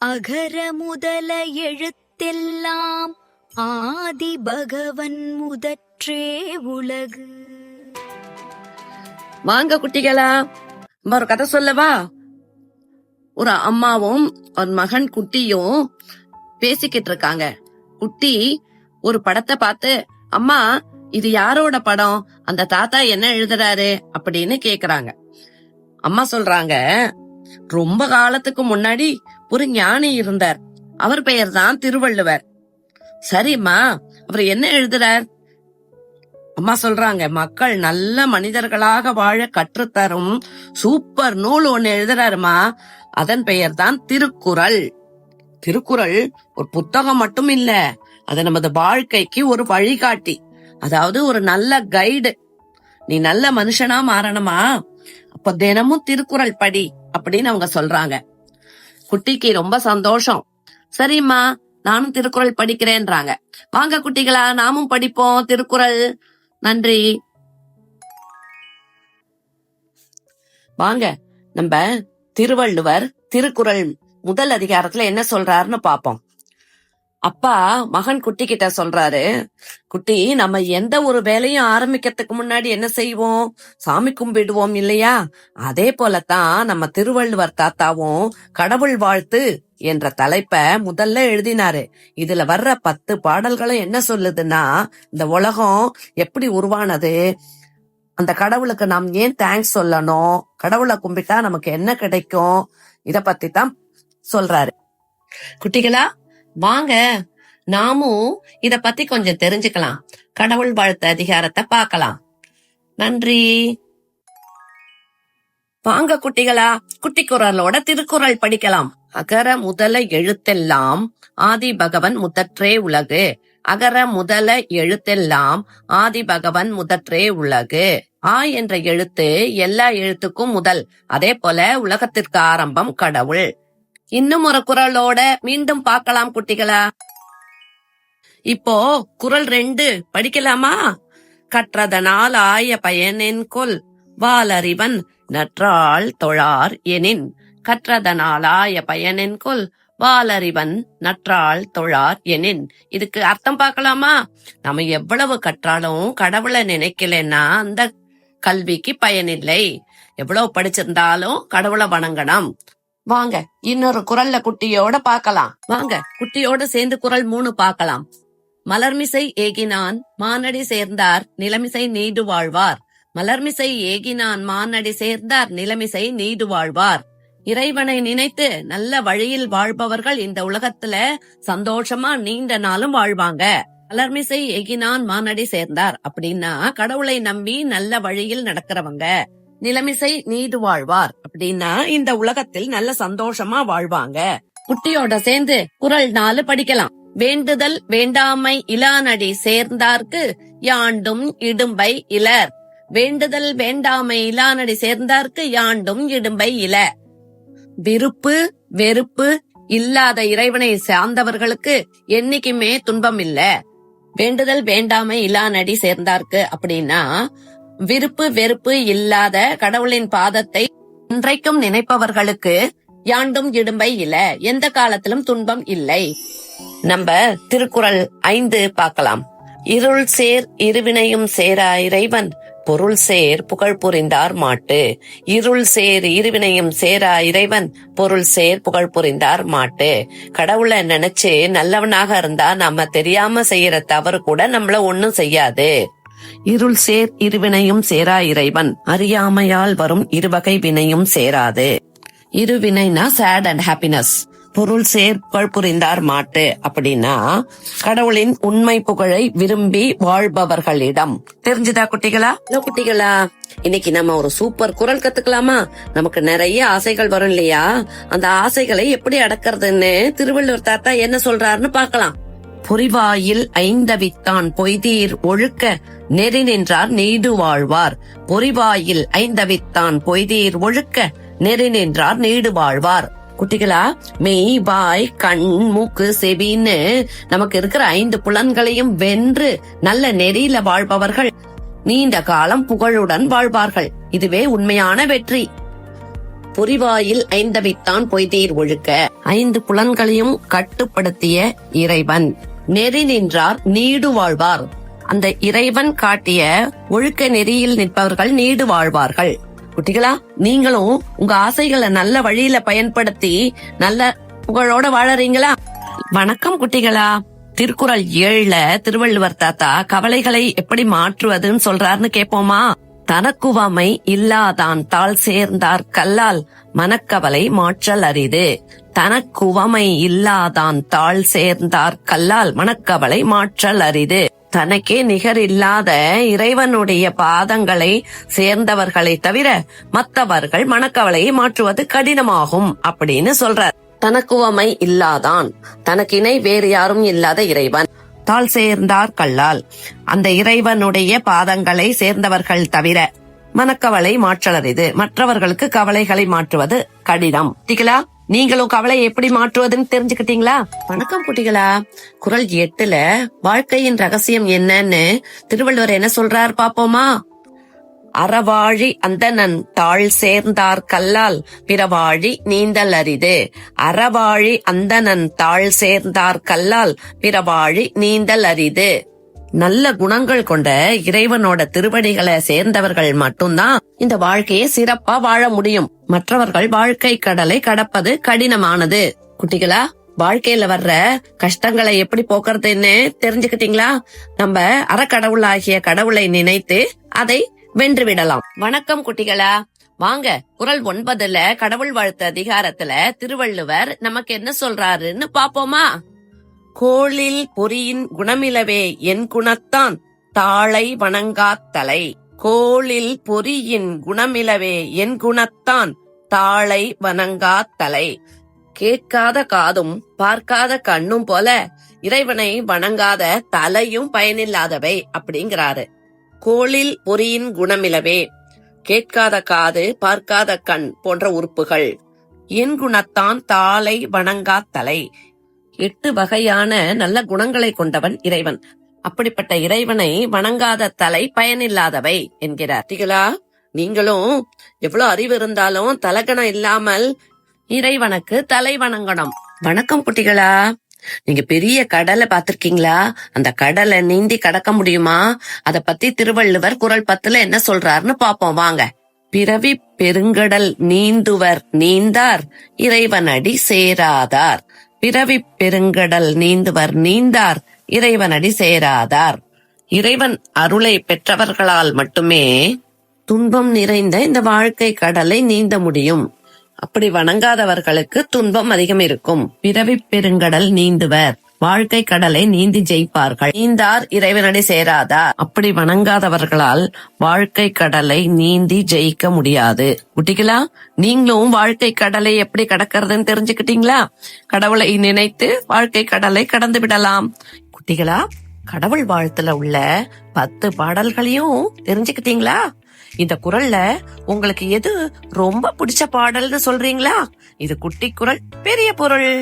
அகர முதல எழுத்தெல்லாம் ஆதி பகவன் முதற்றே உலகு. வாங்க குட்டிகளா, ஒரு கதை சொல்லவா? ஒரு அம்மாவும் ஒரு மகன் குட்டியும் பேசிக்கிட்டு இருக்காங்க. குட்டி ஒரு படத்தை பார்த்து, அம்மா இது யாரோட படம், அந்த தாத்தா என்ன எழுதுறாரு அப்படின்னு கேக்குறாங்க. அம்மா சொல்றாங்க, ரொம்ப காலத்துக்கு முன்னாடி ஒரு ஞானி இருந்தார். அவர் பெயர் தான் திருவள்ளுவர். சரிம்மா, அவர் என்ன எழுதுறார்? அம்மா சொல்றாங்க, மக்கள் நல்ல மனிதர்களாக வாழ கற்றுத்தரும் சூப்பர் நூல் ஒண்ணு எழுதுறாருமா. அதன் பெயர் தான் திருக்குறள். திருக்குறள் ஒரு புத்தகம் மட்டும் இல்ல, அது நமது வாழ்க்கைக்கு ஒரு வழிகாட்டி, அதாவது ஒரு நல்ல கைடு. நீ நல்ல மனுஷனா மாறணுமா, அப்ப தினமும் திருக்குறள் படி அப்படின்னு அவங்க சொல்றாங்க. குட்டிக்கு ரொம்ப சந்தோஷம். சரிம்மா, நானும் திருக்குறள் படிக்கிறேன்றாங்க. வாங்க குட்டிகளா, நாமும் படிப்போம் திருக்குறள். நன்றி. வாங்க நம்ம திருவள்ளுவர் திருக்குறள் முதல் அதிகாரத்துல என்ன சொல்றாருன்னு பாப்போம். அப்பா மகன் குட்டி கிட்ட சொல்றாரு, குட்டி, நம்ம எந்த ஒரு வேலையும் ஆரம்பிக்கிறதுக்கு முன்னாடி என்ன செய்வோம்? சாமி கும்பிடுவோம் இல்லையா? அதே போலத்தான் நம்ம திருவள்ளுவர் தாத்தாவும் கடவுள் வாழ்த்து என்ற தலைப்ப முதல்ல எழுதினாரு. இதுல வர்ற 10 பாடல்களும் என்ன சொல்லுதுன்னா, இந்த உலகம் எப்படி உருவானது, அந்த கடவுளுக்கு நாம் ஏன் தேங்க்ஸ் சொல்லணும், கடவுளை கும்பிட்டா நமக்கு என்ன கிடைக்கும், இத பத்தி தான் சொல்றாரு. குட்டிகளா, வாங்க நாமும் இத பத்தி கொஞ்சம் தெரிஞ்சுக்கலாம். கடவுள் வாழ்த்து அதிகாரத்தை பார்க்கலாம். நன்றி. வாங்க குட்டிகளா, குட்டி குரலோட திருக்குறள் படிக்கலாம். அகர முதல எழுத்தெல்லாம் ஆதி பகவன் முதற்றே உலகு. அகர முதல எழுத்தெல்லாம் ஆதி பகவன் முதற்றே உலகு. ஆ என்ற எழுத்து எல்லா எழுத்துக்கும் முதல், அதே போல உலகத்திற்கு ஆரம்பம் கடவுள். இன்னும் ஒரு குறளோட மீண்டும் பார்க்கலாம் குட்டிகளா. இப்போ குறள் 2 படிக்கலாமா? கற்றதனால் ஆய பயனென் கொல் வாலறிவன் நற்றாள் தொழார் எனின். கற்றதனால் ஆய பயனென் கொல் வாலறிவன் நற்றாள் தொழார் எனின். இதுக்கு அர்த்தம் பார்க்கலாமா? நம்ம எவ்வளவு கற்றாலும் கடவுளை நினைக்கலன்னா அந்த கல்விக்கு பயனில்லை. எவ்வளவு படிச்சிருந்தாலும் கடவுளை வணங்கணும். வாங்க இன்னொரு குறள்ல குட்டியோட பார்க்கலாம். வாங்க குட்டியோட சேர்ந்து குறள் 3 பார்க்கலாம். மலர்மிசை ஏகினான் மானடி சேர்ந்தார் நிலமிசை நீடு வாழ்வார். மலர்மிசை ஏகினான் மானடி சேர்ந்தார் நிலமிசை நீடு வாழ்வார். இறைவனை நினைத்து நல்ல வழியில் வாழ்பவர்கள் இந்த உலகத்துல சந்தோஷமா நீண்ட நாளும் வாழ்வாங்க. மலர்மிசை ஏகினான் மானடி சேர்ந்தார் அப்படின்னா கடவுளை நம்பி நல்ல வழியில் நடக்கிறவங்க. நிலமிசை நீடு வாழ்வார் அப்படின்னா இந்த உலகத்தில் நல்ல சந்தோஷமா வாழ்வாங்க. குட்டியோட சேர்ந்து குறள் 4 படிக்கலாம். வேண்டுதல் வேண்டாமை இலானடி சேர்ந்தார்க்கு யாண்டும் இடும்பை இலர். வேண்டுதல் வேண்டாமை இலானடி சேர்ந்தார்க்கு யாண்டும் இடும்பை இல. விருப்பு வெறுப்பு இல்லாத இறைவனை சார்ந்தவர்களுக்கு என்னைக்குமே துன்பம் இல்ல. வேண்டுதல் வேண்டாமை இலானடி சேர்ந்தார்க்கு அப்படின்னா விருப்பு வெறுப்பு இல்லாத கடவுளின் பாதத்தை இன்றைக்கும் நினைப்பவர்களுக்கு யாண்டும் இடும்பை இல்ல, எந்த காலத்திலும் துன்பம் இல்லை. நம்ம திருக்குறள் 5 பார்க்கலாம். இருள் சேர் இருவினையும் சேரா இறைவன் பொருள் சேர் புகழ் புரிந்தார் மாட்டு. இருள் சேர் இருவினையும் சேரா இறைவன் பொருள் சேர் புகழ் புரிந்தார் மாட்டு. கடவுளை நினைச்சு நல்லவனாக இருந்தா நம்ம தெரியாம செய்யற தவறு கூட நம்மள ஒண்ணும் செய்யாது. இருள் சேர் இருவினையும் சேரா இறைவன், அறியாமையால் வரும் இருவகை வினையும் சேராது. இருவினைனா சேட் அண்ட் ஹாப்பினஸ். பொருள் சேர் புகழ் புரிந்தார் மாட்டு அப்படின்னா கடவுளின் உண்மை புகழை விரும்பி வாழ்பவர்களிடம். தெரிஞ்சுதா குட்டிகளா? குட்டிகளா, இன்னைக்கு நம்ம ஒரு சூப்பர் குறள் கத்துக்கலாமா? நமக்கு நிறைய ஆசைகள் வரும் இல்லையா? அந்த ஆசைகளை எப்படி அடக்கிறதுன்னு திருவள்ளுவர் தாத்தா என்ன சொல்றாருன்னு பார்க்கலாம். பொறிவாயில் ஐந்தவித்தான் பொய்தீர் ஒழுக்க நெறி நின்றார் நீடு வாழ்வார். பொறிவாயில் ஐந்தவித்தான் பொய்தீர் ஒழுக்க நெறி நின்றார் நீடு வாழ்வார். குட்டிகளா, மெய் வாய் கண் மூக்கு செவின்னு நமக்கு இருக்கிற 5 புலன்களையும் வென்று நல்ல நெறியில வாழ்பவர்கள் நீண்ட காலம் புகழுடன் வாழ்வார்கள். இதுவே உண்மையான வெற்றி. புரிவாயில் ஐந்தவித்தான் பொய்தீர் ஒழுக்க. 5 புலன்களையும் கட்டுப்படுத்திய இறைவன். நெறி நின்றார் நீடு வாழ்வார். அந்த இறைவன் காட்டிய ஒழுக்க நெறியில் நிற்பவர்கள் நீடு வாழ்வார்கள். குட்டிகளா, நீங்களும் உங்க ஆசைகளை நல்ல வழியில பயன்படுத்தி நல்ல புகழோட வாழறீங்களா? வணக்கம் குட்டிகளா. திருக்குறள் 7ல திருவள்ளுவர் தாத்தா கவலைகளை எப்படி மாற்றுவதுன்னு சொல்றாருன்னு கேட்போமா? தனக்குவமை இல்லாதான் தாழ் சேர்ந்தார் கல்லால் மனக்கவலை மாற்றல் அரிது. தனக்குவமை இல்லாதான் தாழ் சேர்ந்தார் கல்லால் மனக்கவலை மாற்றல் அரிது. தனக்கே நிகர் இல்லாத இறைவனுடைய பாதங்களை சேர்ந்தவர்களை தவிர மற்றவர்கள் மனக்கவலையை மாற்றுவது கடினமாகும் அப்படின்னு சொல்றார். தனக்குவமை இல்லாதான், தனக்கு இணை வேறு யாரும் இல்லாத இறைவன். தாழ் சேர்ந்தார் கல்லால், அந்த இறைவனுடைய பாதங்களை சேர்ந்தவர்கள் தவிர மனக்கவலை மாற்றலரிது. மற்றவர்களுக்கு கவலைகளை மாற்றுவது கடினம். குட்டிகளா, நீங்களும் கவலை எப்படி மாற்றுவதுன்னு தெரிஞ்சுக்கிட்டீங்களா? வணக்கம் குட்டிகளா. குறள் 8ல வாழ்க்கையின் ரகசியம் என்னன்னு திருவள்ளுவர் என்ன சொல்றார் பாப்போமா? அறவாழி அந்தணன் தாழ் சேர்ந்தார் கல்லால் பிறவாழி நீந்தல் அரிது. அறவாழி அந்தணன் தாழ் சேர்ந்தார் கல்லால் பிறவாழி நீந்தல் அரிது. நல்ல குணங்கள் கொண்ட இறைவனோட திருவடிகளை சேர்ந்தவர்கள் மட்டும்தான் இந்த வாழ்க்கையை சிறப்பா வாழ முடியும். மற்றவர்கள் வாழ்க்கை கடலை கடப்பது கடினமானது. குட்டிகளா, வாழ்க்கையில வர்ற கஷ்டங்களை எப்படி போக்குறதுன்னு தெரிஞ்சுக்கிட்டீங்களா? நம்ம அறக்கடவுளாகிய கடவுளை நினைத்து அதை வென்று விடலாம். வணக்கம் குட்டிகளா. வாங்க, குறள் 9ல கடவுள் வாழ்த்து அதிகாரத்துல திருவள்ளுவர் நமக்கு என்ன சொல்றாருன்னு பாப்போமா? கோளில் பொறியின் குணமிலவே என் குணத்தான் தாளை வணங்காத்தலை. கோளில் பொறியின் குணமிலவே என் குணத்தான் தாளை வணங்காத்தலை. கேட்காத காதும் பார்க்காத கண்ணும் போல இறைவனை வணங்காத தலையும் பயனில்லாதவை அப்படிங்கிறாரு. கோளில் பொறியின் குணமிலவே, கேட்காத காது பார்க்காத கண் போன்ற உறுப்புகள். என் குணத்தான் தாளை வணங்காத்தலை. 8 வகையான நல்ல குணங்களை கொண்டவன் இறைவன். அப்படிப்பட்ட இறைவனை வணங்காத தலை பயனில்லாதவை என்கிறார். குட்டிகளா, நீங்களும் எவ்வளவு அறிவு இருந்தாலும் தலகணம் இல்லாமல் இறைவனுக்கு தலை வணங்கணும். வணக்கம் குட்டிகளா. நீங்க பெரிய கடலை பாத்திருக்கீங்களா? அந்த கடலை நீந்தி கடக்க முடியுமா? அத பத்தி திருவள்ளுவர் குறள் 10ல என்ன சொல்றாருன்னு பாப்போம் வாங்க. பிறவி பெருங்கடல் நீந்துவர் நீந்தார் இறைவனடி சேராதார். பிறவி பெருங்கடல் நீந்துவர் நீந்தார் இறைவனடி சேராதார். இறைவன் அருளை பெற்றவர்களால் மட்டுமே துன்பம் நிறைந்த இந்த வாழ்க்கை கடலை நீந்த முடியும். அப்படி வணங்காதவர்களுக்கு துன்பம் அதிகம் இருக்கும். பிறவி பெருங்கடல் நீந்துவர் வாழ்க்கை கடலை நீந்தி ஜெயிப்பார்கள். நீந்தார் இறைவனடி சேராதார். அப்படி வணங்காதவர்களால் வாழ்க்கை கடலை நீந்தி ஜெயிக்க முடியாது. குட்டிகளா, நீங்களும் வாழ்க்கை கடலை எப்படி கடக்கிறதுன்னு தெரிஞ்சுக்கிட்டீங்களா? கடவுளை நினைத்து வாழ்க்கை கடலை கடந்து விடலாம். குட்டிகளா, கடவுள் வாழ்த்துல உள்ள 10 பாடல்களையும் தெரிஞ்சுக்கிட்டீங்களா? இந்த குறள்ல உங்களுக்கு எது ரொம்ப பிடிச்ச பாடல்னு சொல்றீங்களா? இது குட்டி குறள் பெரிய பொருள்.